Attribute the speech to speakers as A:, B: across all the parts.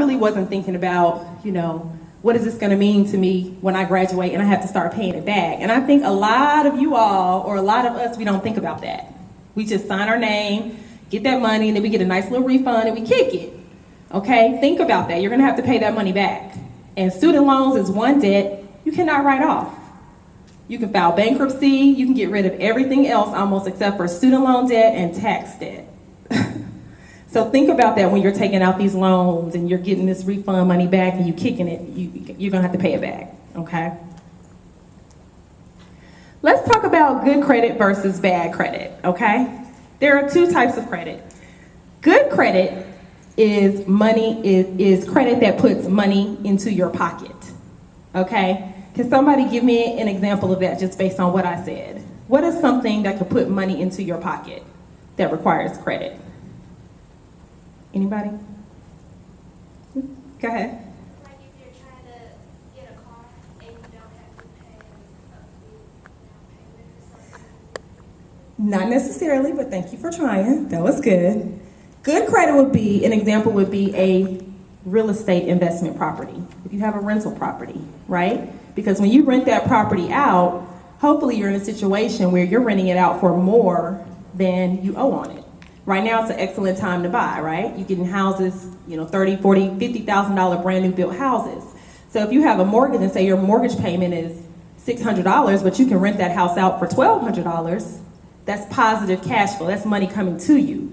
A: really wasn't thinking about, what is this going to mean to me when I graduate and I have to start paying it back? And I think a lot of you all, or a lot of us, we don't think about that. We just sign our name, get that money, and then we get a nice little refund and we kick it. Okay, think about that. You're going to have to pay that money back. And student loans is one debt you cannot write off. You can file bankruptcy, you can get rid of everything else almost except for student loan debt and tax debt. So think about that when you're taking out these loans and you're getting this refund money back and you're kicking it, you're gonna have to pay it back, okay? Let's talk about good credit versus bad credit, okay? There are two types of credit. Good credit is credit that puts money into your pocket, okay? Can somebody give me an example of that just based on what I said? What is something that could put money into your pocket that requires credit? Anybody? Go ahead.
B: Like if you're trying to get a car and you don't have to pay a down payment or something.
A: Not necessarily, but thank you for trying. That was good. Good credit would be, an example would be a real estate investment property. If you have a rental property, right? Because when you rent that property out, hopefully you're in a situation where you're renting it out for more than you owe on it. Right now it's an excellent time to buy, right? You're getting houses, $30,000, $40,000, $50,000 brand new built houses. So if you have a mortgage and say your mortgage payment is $600, but you can rent that house out for $1,200, that's positive cash flow, that's money coming to you.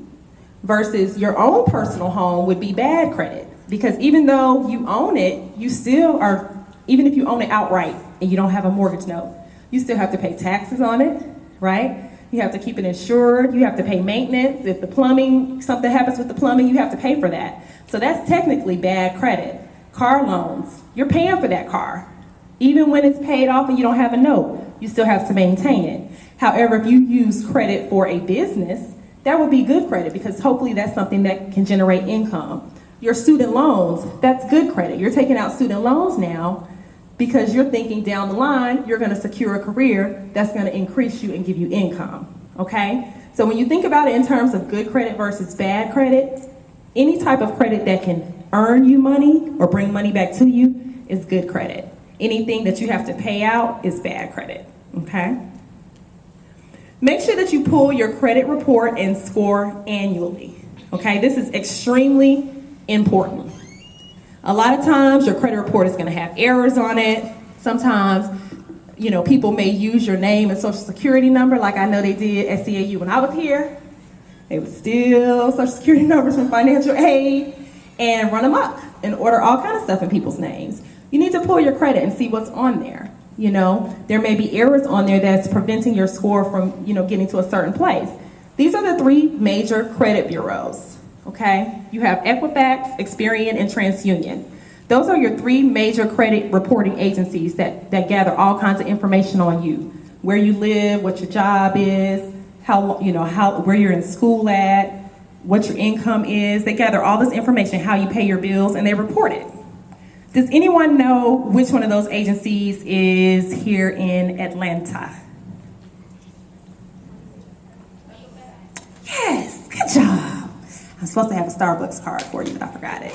A: Versus your own personal home would be bad credit. Because even though you own it, you still are, even if you own it outright and you don't have a mortgage note, you still have to pay taxes on it, right? You have to keep it insured, you have to pay maintenance. If the plumbing, something happens with the plumbing, you have to pay for that. So that's technically bad credit. Car loans, you're paying for that car. Even when it's paid off and you don't have a note, you still have to maintain it. However, if you use credit for a business, that would be good credit because hopefully that's something that can generate income. Your student loans, that's good credit. You're taking out student loans now because you're thinking down the line, you're gonna secure a career that's gonna increase you and give you income, okay? So when you think about it in terms of good credit versus bad credit, any type of credit that can earn you money or bring money back to you is good credit. Anything that you have to pay out is bad credit, okay? Make sure that you pull your credit report and score annually, okay? This is extremely important. A lot of times your credit report is going to have errors on it. Sometimes, people may use your name and social security number like I know they did at CAU when I was here. They would steal social security numbers from financial aid and run them up and order all kinds of stuff in people's names. You need to pull your credit and see what's on there. There may be errors on there that's preventing your score from, getting to a certain place. These are the three major credit bureaus. Okay, you have Equifax, Experian, and TransUnion. Those are your three major credit reporting agencies that gather all kinds of information on you. Where you live, what your job is, where you're in school at, what your income is. They gather all this information, how you pay your bills, and they report it. Does anyone know which one of those agencies is here in Atlanta? Yes, good job. I'm supposed to have a Starbucks card for you, but I forgot it.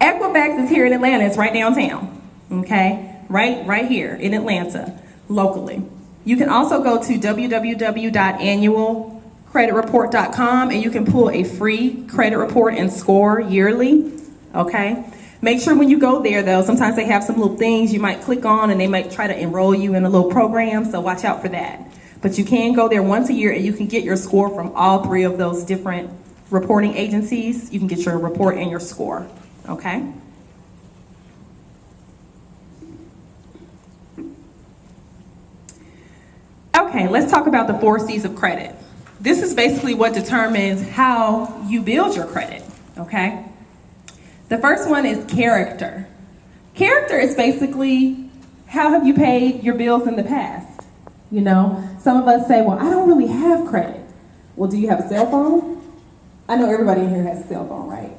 A: Equifax is here in Atlanta. It's right downtown, okay? Right here in Atlanta, locally. You can also go to www.annualcreditreport.com and you can pull a free credit report and score yearly, okay? Make sure when you go there, though, sometimes they have some little things you might click on and they might try to enroll you in a little program, so watch out for that. But you can go there once a year and you can get your score from all three of those different reporting agencies. You can get your report and your score, okay? Okay, let's talk about the 4 C's of credit. This is basically what determines how you build your credit, okay? The first one is character. Character is basically how have you paid your bills in the past? Some of us say, well, I don't really have credit. Well, do you have a cell phone? I know everybody in here has a cell phone, right?